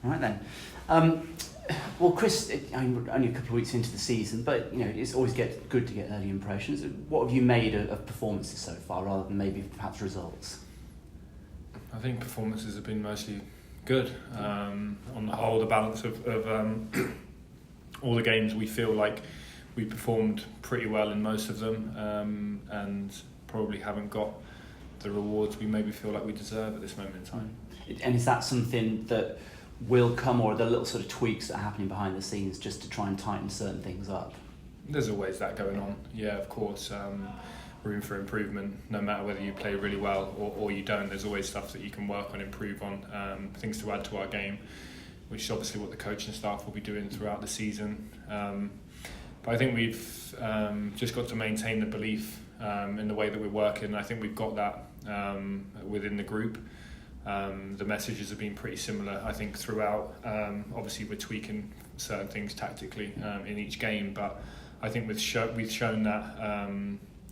All right then. Well, Chris, only a couple of weeks into the season, but it's always good to get early impressions. What have you made of performances so far, rather than maybe perhaps results? I think performances have been mostly good. On the whole, the balance of all the games, we feel like we performed pretty well in most of them, and probably haven't got the rewards we maybe feel like we deserve at this moment in time. And is that something that will come, or are there little sort of tweaks that are happening behind the scenes just to try and tighten certain things up? There's always that going on. Yeah, of course. Room for improvement, no matter whether you play really well or you don't. There's always stuff that you can work on, improve on, things to add to our game, which is obviously what the coaching staff will be doing throughout the season. But I think we've just got to maintain the belief in the way that we're working. I think we've got that within the group. The messages have been pretty similar, I think, throughout. Obviously, we're tweaking certain things tactically in each game, but I think we've shown that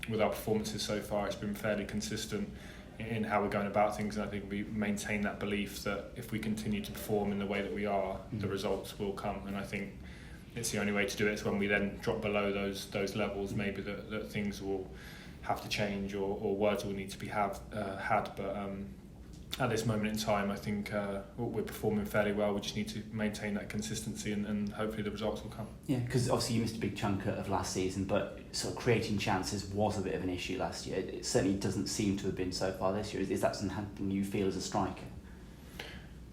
with our performances so far. It's been fairly consistent in how we're going about things, and I think we maintain that belief that if we continue to perform in the way that we are, the results will come. And I think it's the only way to do it is when we then drop below those levels, maybe that things will have to change or words will need to be had. But at this moment in time, I think we're performing fairly well. We just need to maintain that consistency, and hopefully the results will come. Yeah, because obviously you missed a big chunk of last season, but sort of creating chances was a bit of an issue last year. It certainly doesn't seem to have been so far this year. Is that something you feel as a striker?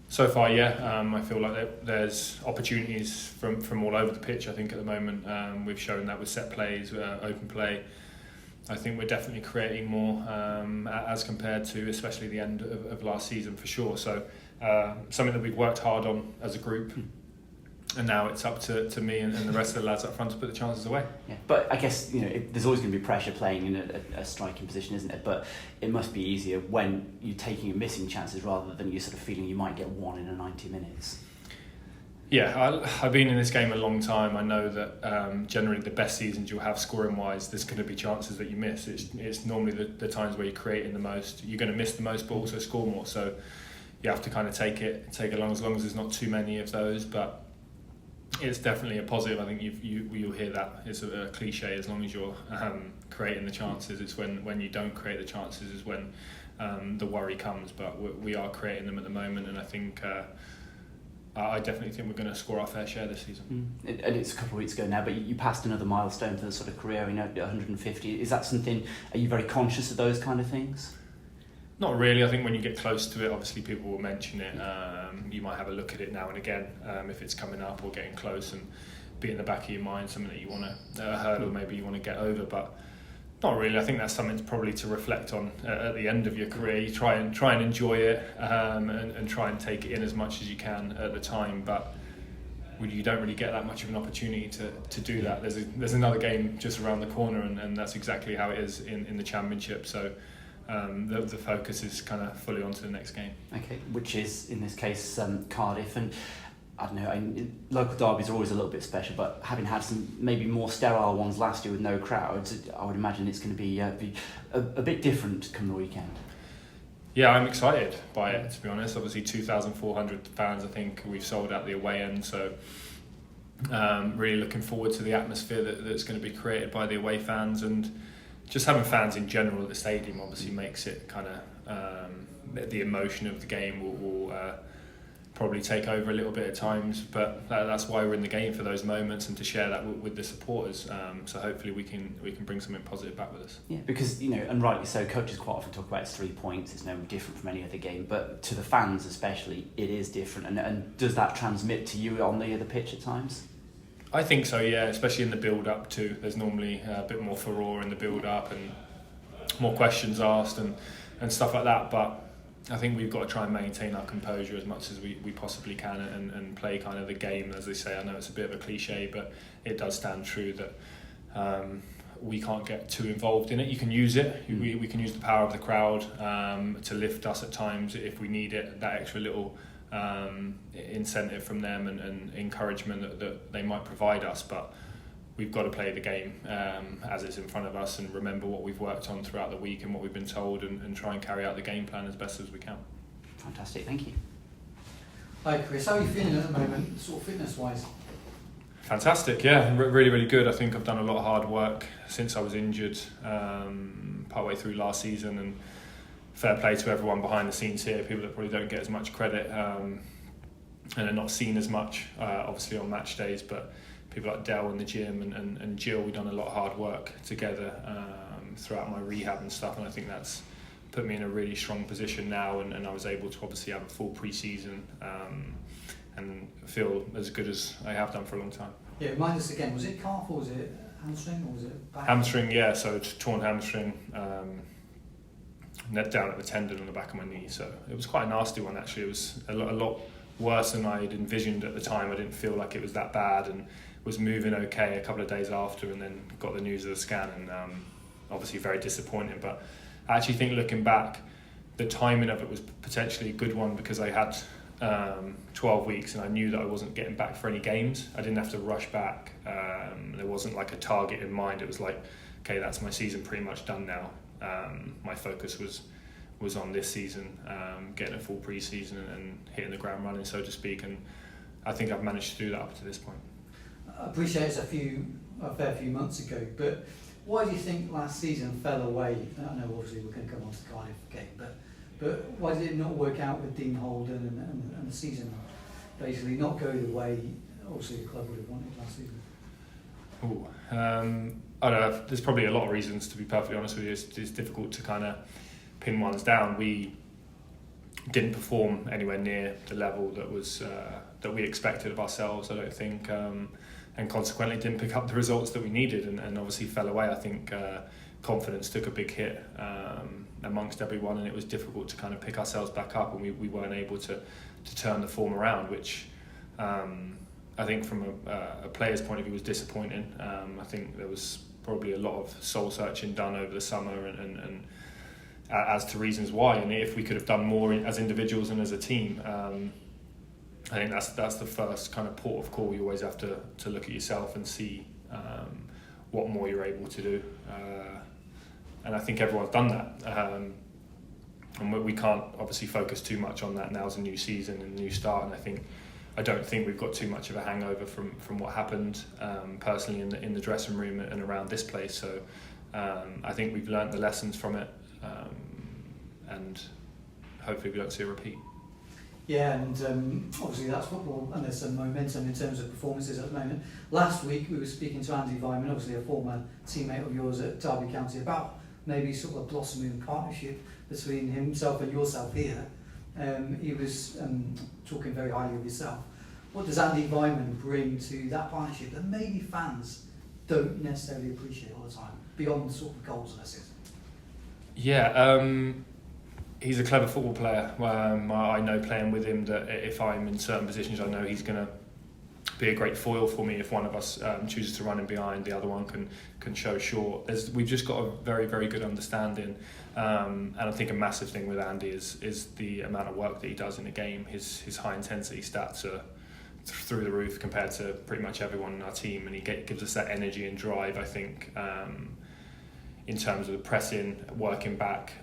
So far, yeah. I feel like there's opportunities from all over the pitch, I think, at the moment. We've shown that with set plays, open play. I think we're definitely creating more as compared to especially the end of last season, for sure. So something that we've worked hard on as a group, and now it's up to me and the rest of the lads up front to put the chances away. Yeah, but I guess there's always going to be pressure playing in a striking position, isn't it? But it must be easier when you're taking and missing chances rather than you're sort of feeling you might get one in a 90 minutes. Yeah, I've been in this game a long time. I know that generally the best seasons you'll have scoring-wise, there's going to be chances that you miss. It's normally the times where you're creating the most. You're going to miss the most, but also score more. So you have to kind of take it along as long as there's not too many of those. But it's definitely a positive. I think you'll hear that. It's a cliche. As long as you're creating the chances, it's when you don't create the chances is when the worry comes. But we are creating them at the moment, and I think. I definitely think we're going to score our fair share this season. And it's a couple of weeks ago now, but you passed another milestone for the sort of career, 150. Is that something, are you very conscious of those kind of things? Not really. I think when you get close to it, obviously people will mention it. You might have a look at it now and again if it's coming up or getting close, and be in the back of your mind something that you want to hurdle, maybe you want to get over, but not really. I think that's something probably to reflect on at the end of your career. You try and enjoy it and try and take it in as much as you can at the time, but you don't really get that much of an opportunity to do that. There's another game just around the corner, and that's exactly how it is in the Championship. So the focus is kind of fully onto the next game. Okay, which is in this case Cardiff, and I don't know, local derbies are always a little bit special, but having had some maybe more sterile ones last year with no crowds, I would imagine it's going to be a bit different come the weekend. Yeah, I'm excited by it, to be honest. Obviously 2,400 fans, I think we've sold out the away end, so really looking forward to the atmosphere that's going to be created by the away fans, and just having fans in general at the stadium obviously makes it kind of the emotion of the game will probably take over a little bit at times, but that's why we're in the game, for those moments and to share that with the supporters. So hopefully we can bring something positive back with us. Yeah, because and rightly so, coaches quite often talk about it's 3 points. It's no different from any other game, but to the fans especially, it is different. And does that transmit to you on the pitch at times? I think so, yeah. Especially in the build-up too. There's normally a bit more furore in the build-up and more questions asked and stuff like that, but I think we've got to try and maintain our composure as much as we possibly can and play kind of the game, as they say. I know it's a bit of a cliche, but it does stand true that we can't get too involved in it. You can use it. We can use the power of the crowd to lift us at times if we need it, that extra little incentive from them and encouragement that they might provide us. But we've got to play the game as it's in front of us and remember what we've worked on throughout the week and what we've been told and try and carry out the game plan as best as we can. Fantastic, thank you. Hi Chris, how are you feeling at the moment, sort of fitness-wise? Fantastic, yeah, really, really good. I think I've done a lot of hard work since I was injured partway through last season, and fair play to everyone behind the scenes here, people that probably don't get as much credit and are not seen as much, obviously on match days, but people like Del in the gym and Jill, we've done a lot of hard work together throughout my rehab and stuff, and I think that's put me in a really strong position now, and I was able to obviously have a full pre-season and feel as good as I have done for a long time. Yeah, remind us again, was it calf or was it hamstring or was it back? Hamstring, yeah, so it's torn hamstring, net down at the tendon on the back of my knee, so it was quite a nasty one actually. It was a lot worse than I had envisioned at the time. I didn't feel like it was that bad, and was moving okay a couple of days after, and then got the news of the scan, and obviously very disappointing. But I actually think, looking back, the timing of it was potentially a good one, because I had 12 weeks and I knew that I wasn't getting back for any games. I didn't have to rush back. There wasn't like a target in mind. It was like, okay, that's my season pretty much done now. My focus was on this season, getting a full pre-season and hitting the ground running, so to speak, and I think I've managed to do that up to this point. I appreciate it's a fair few months ago, but why do you think last season fell away? I know obviously we're going to come on to the Cardiff game, but why did it not work out with Dean Holden and the season basically not go the way obviously the club would have wanted last season? I don't know, there's probably a lot of reasons, to be perfectly honest with you. It's difficult to kind of pin ones down. We didn't perform anywhere near the level that was that we expected of ourselves, I don't think, and consequently didn't pick up the results that we needed, and obviously fell away. I think confidence took a big hit amongst everyone, and it was difficult to kind of pick ourselves back up, and we weren't able to turn the form around, which I think from a player's point of view was disappointing. I think there was probably a lot of soul searching done over the summer, and as to reasons why, and if we could have done more as individuals and as a team. I think that's the first kind of port of call. You always have to look at yourself and see what more you're able to do, and I think everyone's done that, and we can't obviously focus too much on that. Now it's a new season and a new start, and I don't think we've got too much of a hangover from what happened personally in the dressing room and around this place. So I think we've learnt the lessons from it, and hopefully we don't see a repeat. Yeah, and obviously that's football, and there's some momentum in terms of performances at the moment. Last week we were speaking to Andy Vyman, obviously a former teammate of yours at Derby County, about maybe sort of a blossoming partnership between himself and yourself here. He was talking very highly of yourself. What does Andy Vyman bring to that partnership that maybe fans don't necessarily appreciate all the time, beyond sort of goals and assists? Yeah, he's a clever football player. I know playing with him that if I'm in certain positions, I know he's going to be a great foil for me. If one of us chooses to run in behind, the other one can show short. We've just got a very, very good understanding, and I think a massive thing with Andy is the amount of work that he does in a game. His high intensity stats are through the roof compared to pretty much everyone in our team, and he gives us that energy and drive, I think, in terms of the pressing, working back.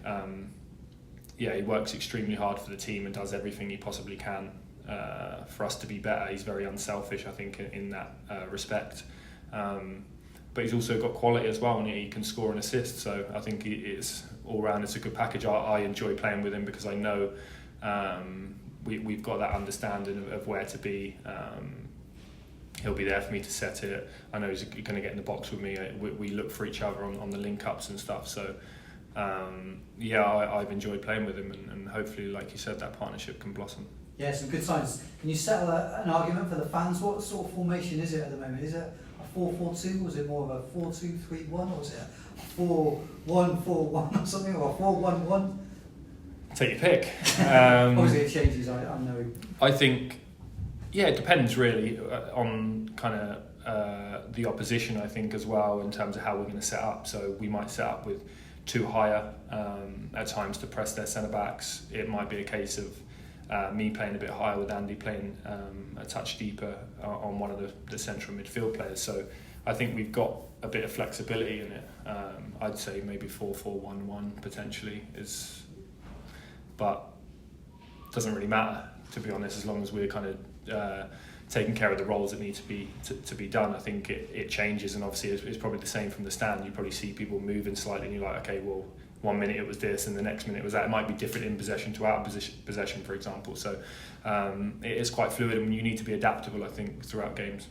He works extremely hard for the team and does everything he possibly can for us to be better. He's very unselfish, I think, in that respect. But he's also got quality as well, and he can score and assist. So I think it's all round. It's a good package. I enjoy playing with him because I know we've got that understanding of where to be. He'll be there for me to set it. I know he's going to get in the box with me. We look for each other on the link-ups and stuff. So I've enjoyed playing with him, and hopefully, like you said, that partnership can blossom. Yeah, some good signs. Can you settle an argument for the fans? What sort of formation is it at the moment? Is it a 4-4-2? Was it more of a 4-2-3-1? Or was it a 4-1-4-1 or something? Or a 4-1-1? Take your pick. Obviously it changes, I know. I think, it depends really on kind of the opposition, I think, as well, in terms of how we're going to set up. So we might set up with two higher at times to press their centre-backs. It might be a case of me playing a bit higher with Andy playing a touch deeper on one of the central midfield players. So I think we've got a bit of flexibility in it. I'd say maybe 4-4-1-1 potentially but it doesn't really matter. to be honest, as long as we're kind of taking care of the roles that need to be done. I think it changes, and obviously it's probably the same from the stand. You probably see people moving slightly and you're like, okay, well, 1 minute it was this and the next minute it was that. It might be different in possession to out of possession, for example. So it is quite fluid, and you need to be adaptable, I think, throughout games.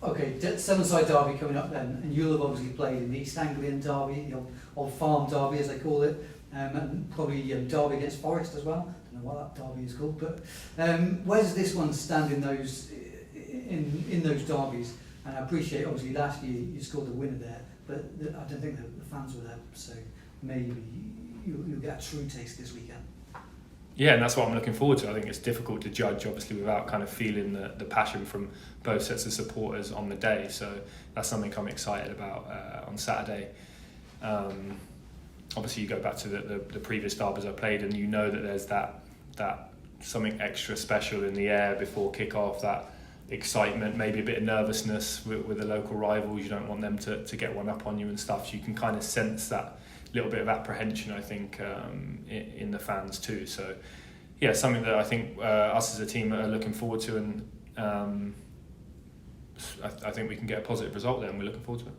Okay, seven-side derby coming up then, and you'll have obviously played in the East Anglian derby, the old farm derby as they call it, and probably derby against Forest as well. I don't know what that derby is called, but where does this one stand in those derbies? And I appreciate, obviously, last year you scored the winner there, but I don't think the fans were there, so maybe you'll get a true taste this weekend. Yeah, and that's what I'm looking forward to. I think it's difficult to judge, obviously, without kind of feeling the passion from both sets of supporters on the day. So that's something I'm excited about on Saturday. Obviously, you go back to the previous derbies I played, and you know that there's that something extra special in the air before kick-off, that excitement, maybe a bit of nervousness with the local rivals. You don't want them to get one up on you and stuff. So you can kind of sense that little bit of apprehension, I think, in the fans too. So yeah, something that I think us as a team are looking forward to, and I think we can get a positive result there, and we're looking forward to it.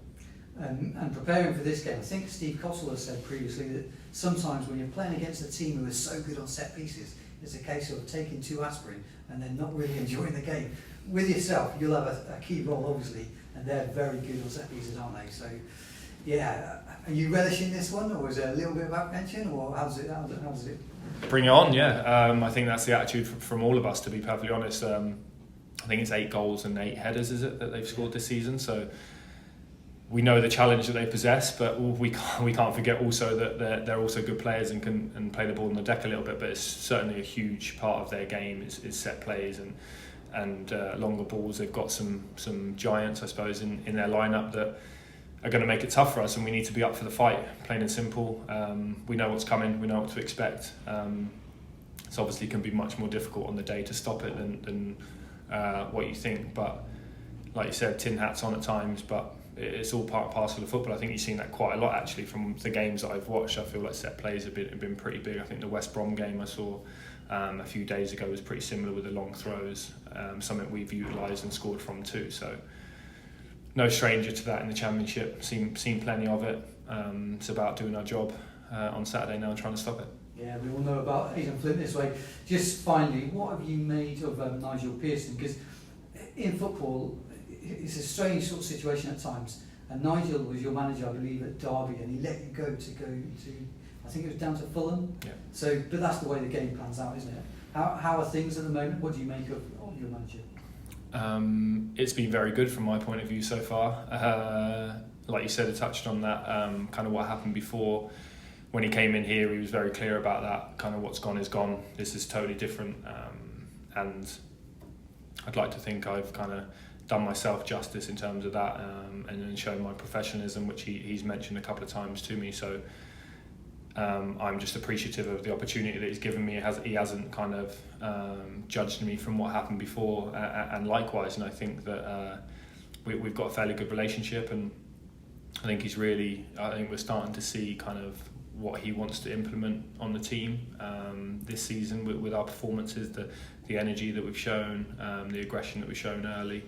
And preparing for this game, I think Steve Cottle has said previously that sometimes when you're playing against a team who is so good on set pieces, it's a case of taking 2 aspirin and then not really enjoying the game. With yourself, you'll have a key role, obviously, and they're very good on set pieces, aren't they? So yeah, are you relishing this one, or is there a little bit of apprehension, or how does it? Bring it on, yeah. I think that's the attitude from all of us, to be perfectly honest. I think it's 8 goals and 8 headers, is it, that they've scored this season? So we know the challenge that they possess, but we can't forget also that they're also good players and can play the ball on the deck a little bit. But it's certainly a huge part of their game is set plays and longer balls. They've got some giants, I suppose, in their lineup that are going to make it tough for us, and we need to be up for the fight, plain and simple. We know what's coming, we know what to expect. It's obviously can be much more difficult on the day to stop it than what you think. But like you said, tin hats on at times, but it's all part and parcel of football. I think you've seen that quite a lot actually from the games that I've watched. I feel like set plays have been pretty big. I think the West Brom game I saw a few days ago was pretty similar with the long throws, something we've utilised and scored from too. So no stranger to that in the Championship. Seen plenty of it. It's about doing our job on Saturday now and trying to stop it. Yeah, we all know about Aidan Flint this way. Just finally, what have you made of Nigel Pearson? Because in football, it's a strange sort of situation at times. And Nigel was your manager, I believe, at Derby, and he let you go to I think it was down to Fulham. Yeah. So, but that's the way the game plans out, isn't it? How are things at the moment? What do you make of your manager? It's been very good from my point of view so far. Like you said, I touched on that kind of what happened before. When he came in here, he was very clear about that, kind of what's gone is gone. This is totally different. And I'd like to think I've kind of done myself justice in terms of that and shown my professionalism, which he's mentioned a couple of times to me. So I'm just appreciative of the opportunity that he's given me. He hasn't kind of judged me from what happened before, and likewise. And I think that we've got a fairly good relationship, and I think we're starting to see kind of what he wants to implement on the team this season with our performances, the energy that we've shown, the aggression that we've shown early,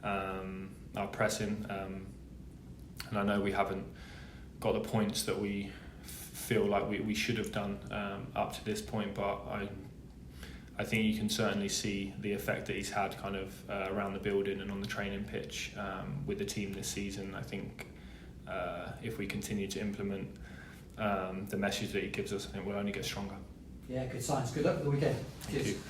our pressing, and I know we haven't got the points that we feel like we should have done up to this point, but I think you can certainly see the effect that he's had kind of around the building and on the training pitch with the team this season. I think if we continue to implement the message that he gives us, I think we'll only get stronger. Yeah, good signs. Good luck for the weekend. Cheers. Thank you.